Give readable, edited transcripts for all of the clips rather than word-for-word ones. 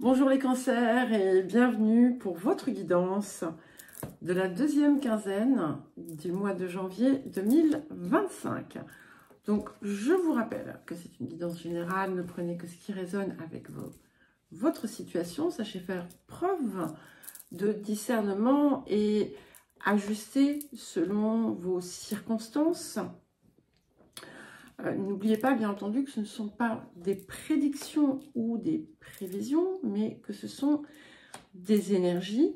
Bonjour les cancers et bienvenue pour votre guidance de la deuxième quinzaine du mois de janvier 2025. Donc je vous rappelle que c'est une guidance générale, ne prenez que ce qui résonne avec votre situation, sachez faire preuve de discernement et ajuster selon vos circonstances. N'oubliez pas, bien entendu, que ce ne sont pas des prédictions ou des prévisions, mais que ce sont des énergies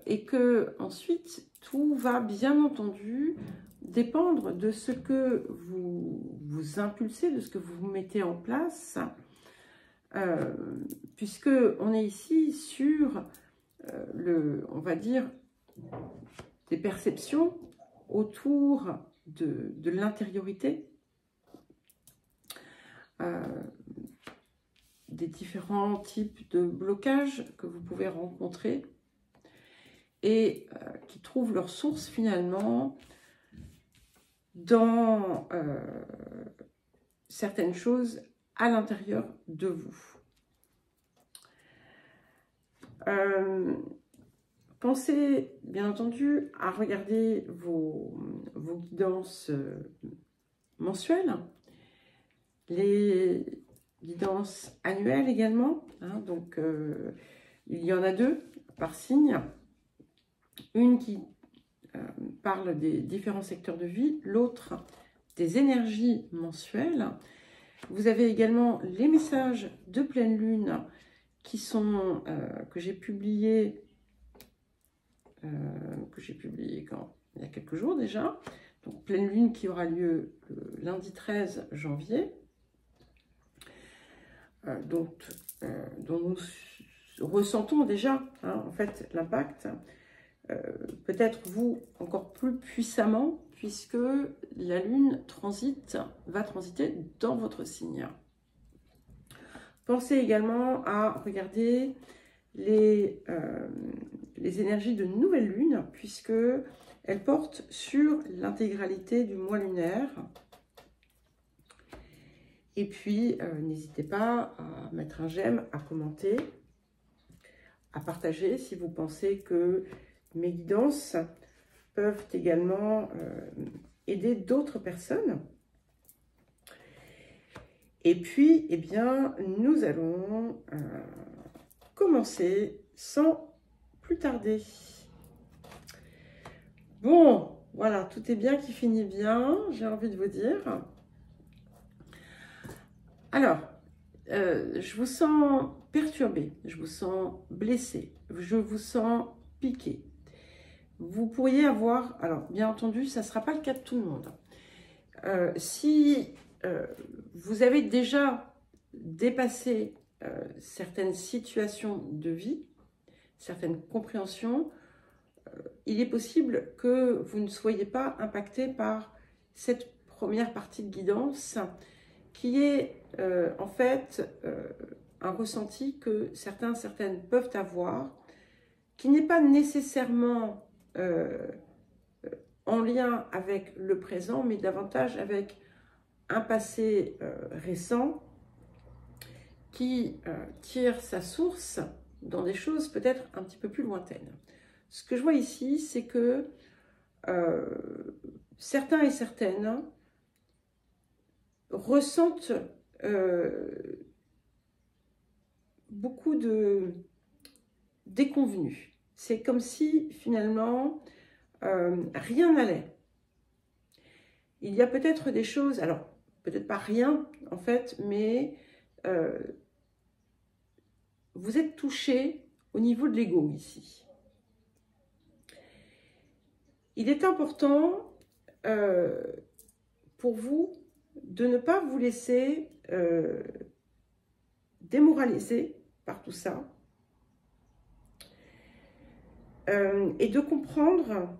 et que ensuite tout va bien entendu dépendre de ce que vous impulsez, de ce que vous mettez en place, puisque on est ici sur on va dire, des perceptions autour de l'intériorité, des différents types de blocages que vous pouvez rencontrer et qui trouvent leur source finalement dans certaines choses à l'intérieur de vous. Pensez bien entendu à regarder vos guidances mensuelles, les guidances annuelles également, hein, donc il y en a deux par signe, une qui parle des différents secteurs de vie, l'autre des énergies mensuelles. Vous avez également les messages de pleine lune qui sont que j'ai publiés il y a quelques jours déjà. Donc pleine lune qui aura lieu le lundi 13 janvier. Dont nous ressentons déjà en fait l'impact. Peut-être vous encore plus puissamment puisque la lune va transiter dans votre signe. Pensez également à regarder les énergies de nouvelle lune, puisque elles portent sur l'intégralité du mois lunaire. Et puis, n'hésitez pas à mettre un j'aime, à commenter, à partager si vous pensez que mes guidances peuvent également aider d'autres personnes. Et puis, eh bien, nous allons commencer sans plus tarder. Bon, voilà, tout est bien qui finit bien, j'ai envie de vous dire. Alors, je vous sens perturbé, je vous sens blessé, je vous sens piqué. Vous pourriez avoir, alors bien entendu, ça ne sera pas le cas de tout le monde. Si vous avez déjà dépassé certaines situations de vie, certaines compréhensions, il est possible que vous ne soyez pas impacté par cette première partie de guidance qui est en fait un ressenti que certaines peuvent avoir, qui n'est pas nécessairement en lien avec le présent, mais davantage avec un passé récent qui tire sa source dans des choses peut-être un petit peu plus lointaines. Ce que je vois ici, c'est que certains et certaines ressentent beaucoup de déconvenues. C'est comme si finalement rien n'allait. Il y a peut-être des choses, alors peut-être pas rien en fait, mais vous êtes touché au niveau de l'ego ici. Il est important pour vous de ne pas vous laisser démoraliser par tout ça et de comprendre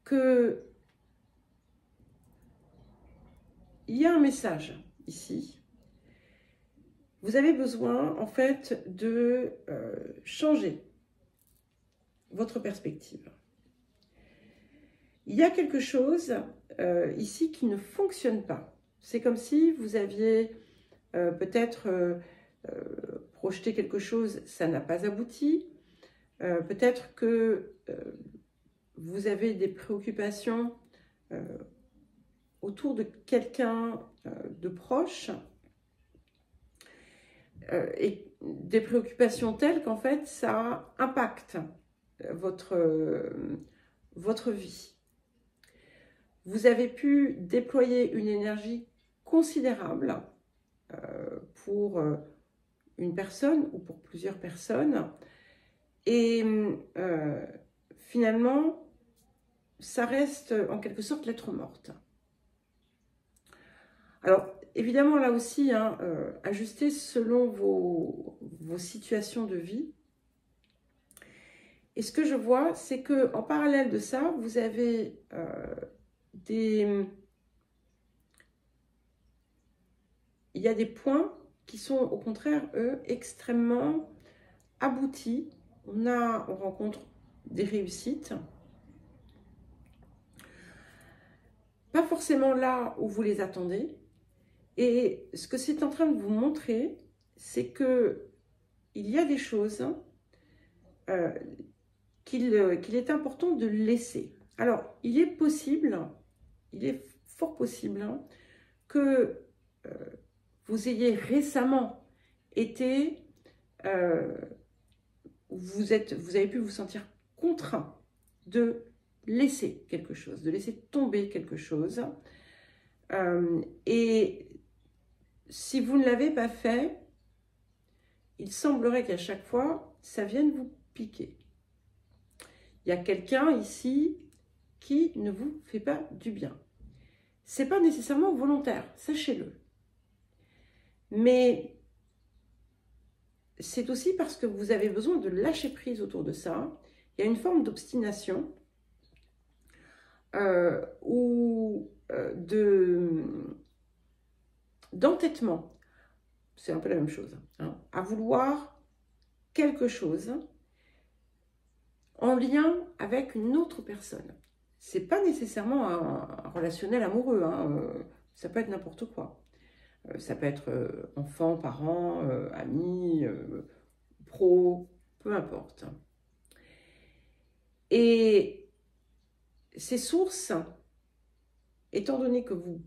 que il y a un message ici. Vous avez besoin en fait de changer votre perspective. Il y a quelque chose ici qui ne fonctionne pas. C'est comme si vous aviez peut-être projeter quelque chose, ça n'a pas abouti. Peut-être que vous avez des préoccupations autour de quelqu'un de proche et des préoccupations telles qu'en fait ça impacte votre vie. Vous avez pu déployer une énergie considérable pour une personne ou pour plusieurs personnes et finalement ça reste en quelque sorte lettre morte. Alors évidemment là aussi, hein, ajuster selon vos situations de vie. Et ce que je vois, c'est que en parallèle de ça, vous avez il y a des points qui sont au contraire, eux, extrêmement aboutis. On rencontre des réussites. Pas forcément là où vous les attendez. Et ce que c'est en train de vous montrer, c'est que il y a des choses qu'il est important de laisser. Alors, il est possible, il est fort possible hein, que vous ayez récemment été, vous avez pu vous sentir contraint de laisser quelque chose, de laisser tomber quelque chose. Et si vous ne l'avez pas fait, il semblerait qu'à chaque fois, ça vienne vous piquer. Il y a quelqu'un ici qui ne vous fait pas du bien. Ce n'est pas nécessairement volontaire, sachez-le. Mais c'est aussi parce que vous avez besoin de lâcher prise autour de ça. Il y a une forme d'obstination ou d'entêtement. C'est un peu la même chose. Hein, à vouloir quelque chose en lien avec une autre personne. C'est pas nécessairement un relationnel amoureux. Hein, ça peut être n'importe quoi. Ça peut être enfant, parent, ami, pro, peu importe. Et ces sources, étant donné que vous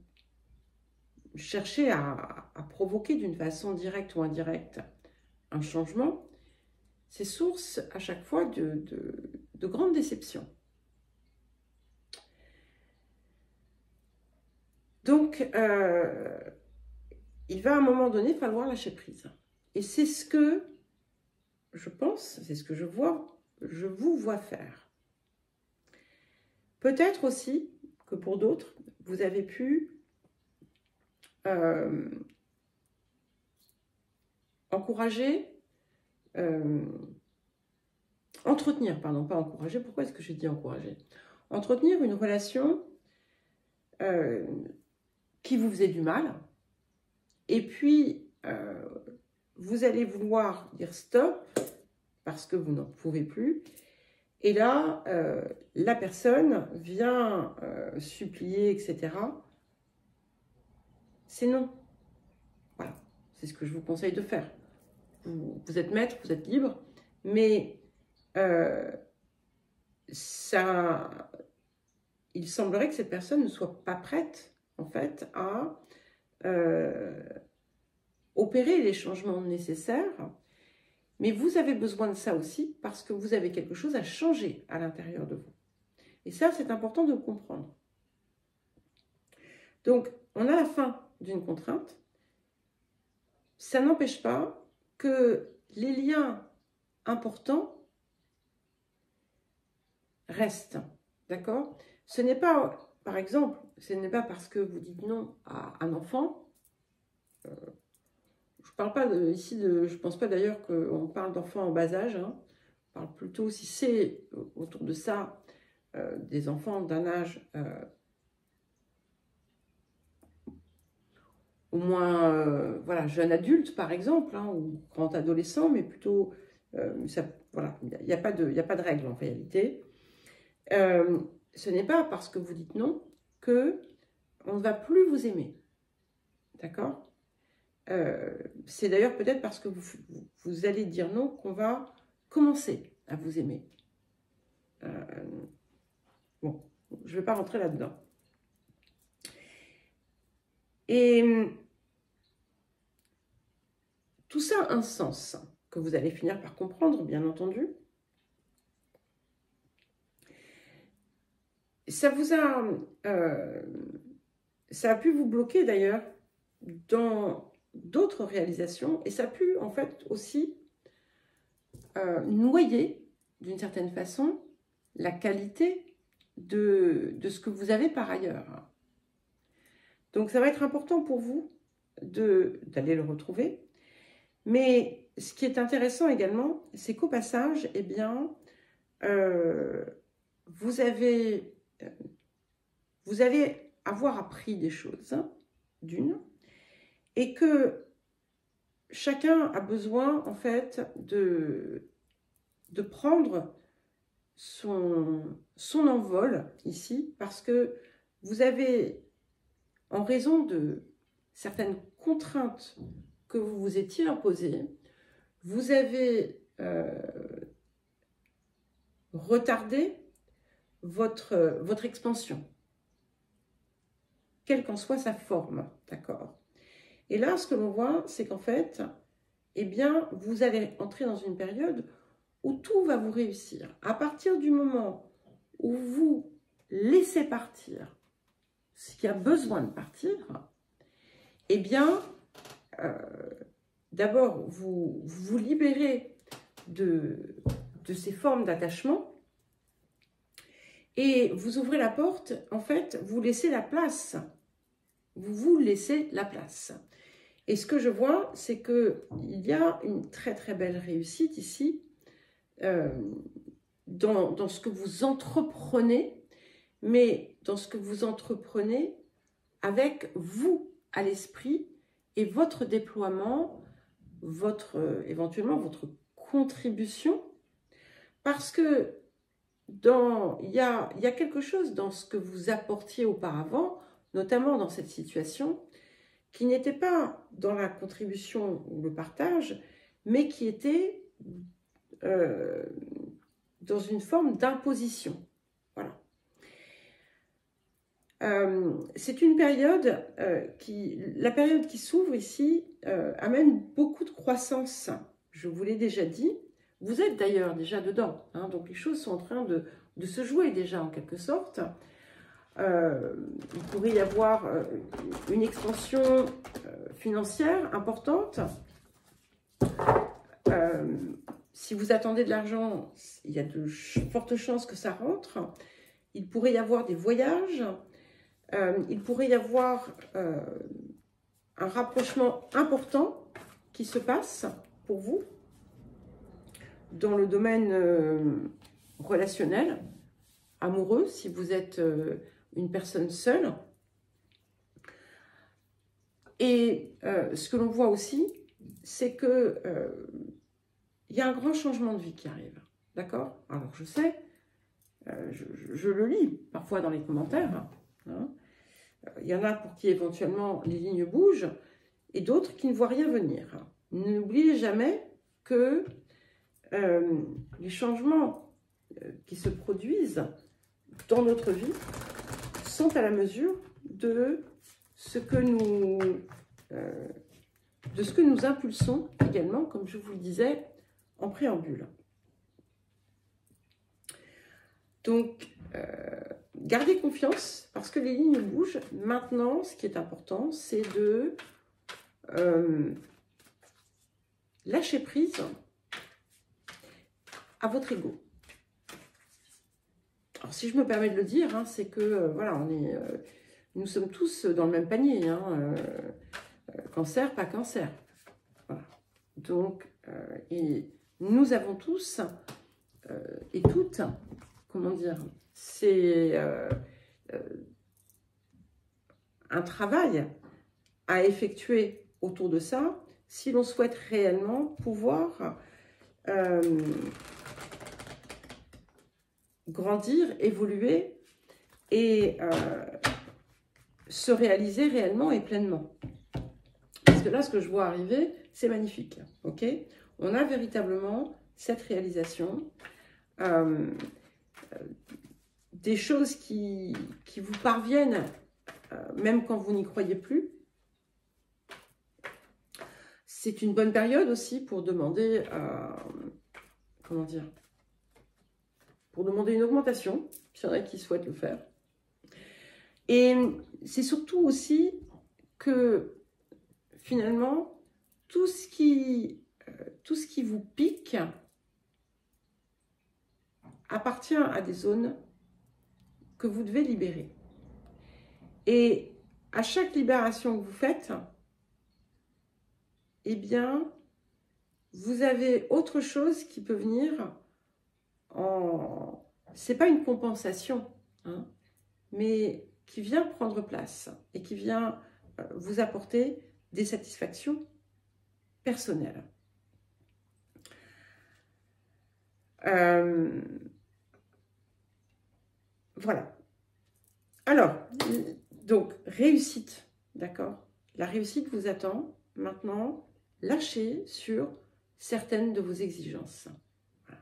cherchez à provoquer d'une façon directe ou indirecte un changement, c'est source à chaque fois de grandes déceptions. Donc, il va à un moment donné falloir lâcher prise. Et c'est ce que je pense, c'est ce que je vous vois faire. Peut-être aussi que pour d'autres, vous avez pu encourager, entretenir, pardon, pas encourager, pourquoi est-ce que j'ai dit encourager? Entretenir une relation qui vous faisait du mal, et puis vous allez vouloir dire stop, parce que vous n'en pouvez plus, et là, la personne vient supplier, etc. C'est non. Voilà, c'est ce que je vous conseille de faire. Vous êtes maître, vous êtes libre, mais il semblerait que cette personne ne soit pas prête, en fait, à opérer les changements nécessaires. Mais vous avez besoin de ça aussi parce que vous avez quelque chose à changer à l'intérieur de vous. Et ça, c'est important de le comprendre. Donc, on a la fin d'une contrainte. Ça n'empêche pas que les liens importants restent. D'accord? Ce n'est pas, par exemple, ce n'est pas parce que vous dites non à un enfant. Je parle pas ici de, je pense pas d'ailleurs qu'on parle d'enfants en bas âge. Hein. On parle plutôt, si c'est autour de ça, des enfants d'un âge au moins, voilà, jeune adulte par exemple, hein, ou grand adolescent, mais plutôt, ça, voilà, il n'y a pas de règle en réalité. Ce n'est pas parce que vous dites non que on ne va plus vous aimer, d'accord? c'est d'ailleurs peut-être parce que vous allez dire non qu'on va commencer à vous aimer. Bon, je ne vais pas rentrer là-dedans. Et tout ça a un sens que vous allez finir par comprendre, bien entendu. Ça a pu vous bloquer d'ailleurs dans d'autres réalisations et ça a pu en fait aussi noyer d'une certaine façon la qualité de ce que vous avez par ailleurs. Donc ça va être important pour vous d'aller le retrouver. Mais ce qui est intéressant également, c'est qu'au passage, eh bien, vous allez avoir appris des choses, d'une, et que chacun a besoin, en fait, de prendre son envol ici, parce que vous avez, en raison de certaines contraintes que vous vous étiez imposées, vous avez retardé votre expansion, quelle qu'en soit sa forme, d'accord? Et là, ce que l'on voit, c'est qu'en fait, eh bien, vous allez entrer dans une période où tout va vous réussir. À partir du moment où vous laissez partir ce qui a besoin de partir, eh bien, d'abord, vous vous libérez de ces formes d'attachement et vous ouvrez la porte, en fait, vous laissez la place. Vous laissez la place. Et ce que je vois, c'est qu'il y a une très très belle réussite ici dans ce que vous entreprenez, mais dans ce que vous entreprenez avec vous à l'esprit et votre déploiement, éventuellement votre contribution, parce que il y a quelque chose dans ce que vous apportiez auparavant, notamment dans cette situation, qui n'était pas dans la contribution ou le partage, mais qui était dans une forme d'imposition. Voilà. C'est une période la période qui s'ouvre ici amène beaucoup de croissance. Je vous l'ai déjà dit. Vous êtes d'ailleurs déjà dedans, hein, donc les choses sont en train de se jouer déjà en quelque sorte. Il pourrait y avoir une expansion financière importante. Si vous attendez de l'argent, il y a de fortes chances que ça rentre. Il pourrait y avoir des voyages. Il pourrait y avoir un rapprochement important qui se passe pour vous dans le domaine relationnel, amoureux, si vous êtes une personne seule. Et ce que l'on voit aussi, c'est que il y a un grand changement de vie qui arrive. D'accord? Alors je sais, je le lis parfois dans les commentaires. Hein. Il y en a pour qui éventuellement les lignes bougent et d'autres qui ne voient rien venir. N'oubliez jamais que les changements qui se produisent dans notre vie sont à la mesure de ce que nous impulsons également, comme je vous le disais en préambule. Donc, gardez confiance parce que les lignes bougent. Maintenant, ce qui est important, c'est de lâcher prise à votre ego. Alors, si je me permets de le dire, hein, c'est que voilà, nous sommes tous dans le même panier. Hein, cancer, pas cancer. Voilà. Donc, et nous avons tous et toutes, comment dire, c'est un travail à effectuer autour de ça si l'on souhaite réellement pouvoir grandir, évoluer et se réaliser réellement et pleinement. Parce que là, ce que je vois arriver, c'est magnifique. Ok, on a véritablement cette réalisation. Des choses qui vous parviennent, même quand vous n'y croyez plus. C'est une bonne période aussi pour demander, comment dire, pour demander une augmentation, s'il y en a qui souhaitent le faire. Et c'est surtout aussi que, finalement, tout ce qui vous pique appartient à des zones que vous devez libérer. Et à chaque libération que vous faites, eh bien, vous avez autre chose qui peut venir en... C'est pas une compensation, hein, mais qui vient prendre place et qui vient vous apporter des satisfactions personnelles. Voilà. Alors, donc, réussite, d'accord? La réussite vous attend. Maintenant, lâchez sur certaines de vos exigences. Voilà.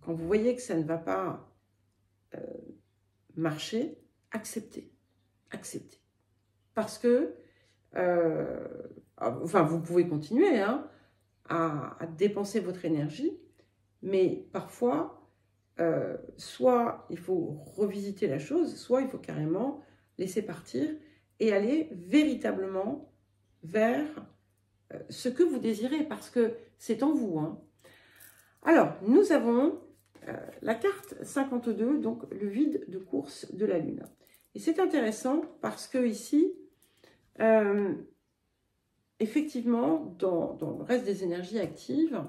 Quand vous voyez que ça ne va pas marcher, acceptez. Acceptez. Parce que, enfin, vous pouvez continuer hein, à dépenser votre énergie, mais parfois, soit il faut revisiter la chose, soit il faut carrément laisser partir et aller véritablement vers ce que vous désirez, parce que c'est en vous. Hein. Alors, nous avons la carte 52, donc le vide de course de la Lune. Et c'est intéressant parce que ici, effectivement, dans le reste des énergies actives,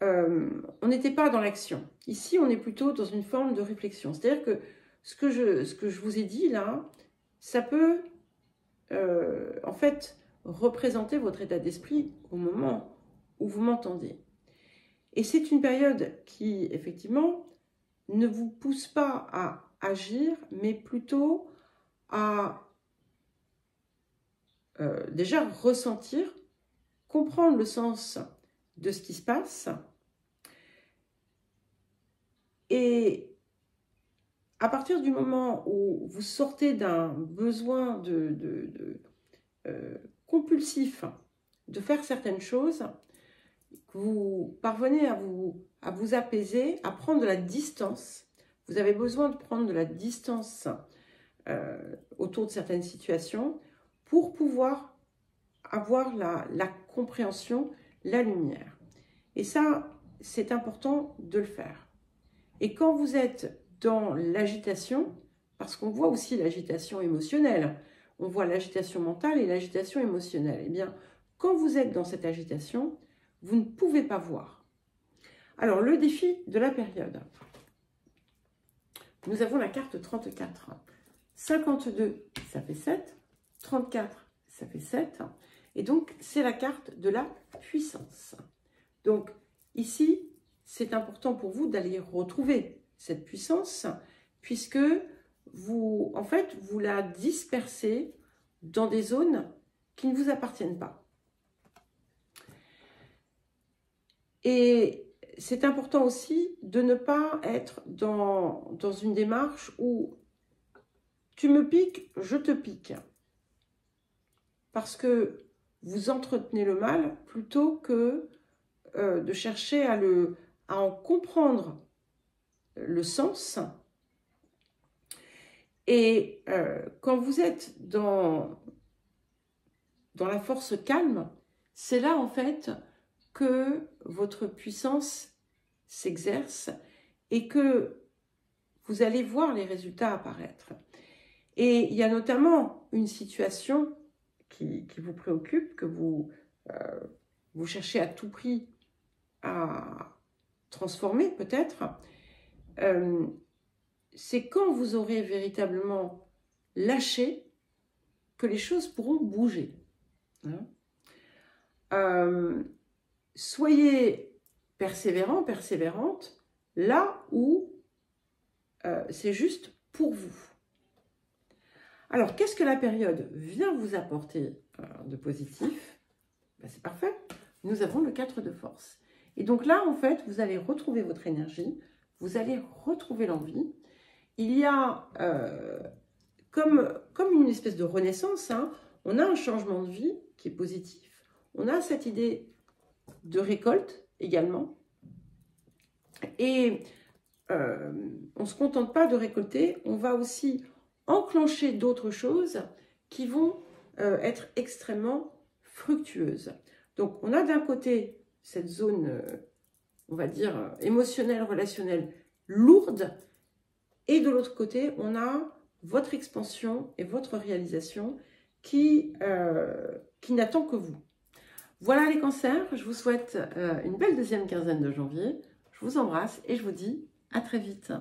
on n'était pas dans l'action. Ici, on est plutôt dans une forme de réflexion. C'est-à-dire que ce que je vous ai dit là, ça peut en fait représenter votre état d'esprit au moment où vous m'entendez. Et c'est une période qui, effectivement, ne vous pousse pas à agir, mais plutôt à déjà ressentir, comprendre le sens de ce qui se passe. Et à partir du moment où vous sortez d'un besoin compulsif de faire certaines choses, vous parvenez à vous apaiser, à prendre de la distance. Vous avez besoin de prendre de la distance autour de certaines situations pour pouvoir avoir la compréhension, la lumière. Et ça, c'est important de le faire. Et quand vous êtes dans l'agitation, parce qu'on voit aussi l'agitation émotionnelle, on voit l'agitation mentale et l'agitation émotionnelle, eh bien, quand vous êtes dans cette agitation, vous ne pouvez pas voir. Alors, le défi de la période. Nous avons la carte 34. 52, ça fait 7. 34, ça fait 7. Et donc, c'est la carte de la puissance. Donc, ici, c'est important pour vous d'aller retrouver cette puissance, puisque vous, en fait, vous la dispersez dans des zones qui ne vous appartiennent pas. Et c'est important aussi de ne pas être dans une démarche où tu me piques, je te pique. Parce que vous entretenez le mal plutôt que de chercher à en comprendre le sens. Et quand vous êtes dans la force calme, c'est là en fait que votre puissance s'exerce et que vous allez voir les résultats apparaître. Et il y a notamment une situation qui vous préoccupe, que vous cherchez à tout prix à transformer peut-être. C'est quand vous aurez véritablement lâché que les choses pourront bouger. Hein. Soyez persévérant, persévérante, là où c'est juste pour vous. Alors, qu'est-ce que la période vient vous apporter de positif, ben, c'est parfait. Nous avons le 4 de force. Et donc là, en fait, vous allez retrouver votre énergie, vous allez retrouver l'envie. Il y a comme une espèce de renaissance, hein, on a un changement de vie qui est positif. On a cette idée de récolte également. Et on ne se contente pas de récolter, on va aussi enclencher d'autres choses qui vont être extrêmement fructueuses. Donc, on a d'un côté cette zone, on va dire, émotionnelle, relationnelle, lourde, et de l'autre côté, on a votre expansion et votre réalisation qui n'attend que vous. Voilà les cancers, je vous souhaite une belle deuxième quinzaine de janvier. Je vous embrasse et je vous dis à très vite.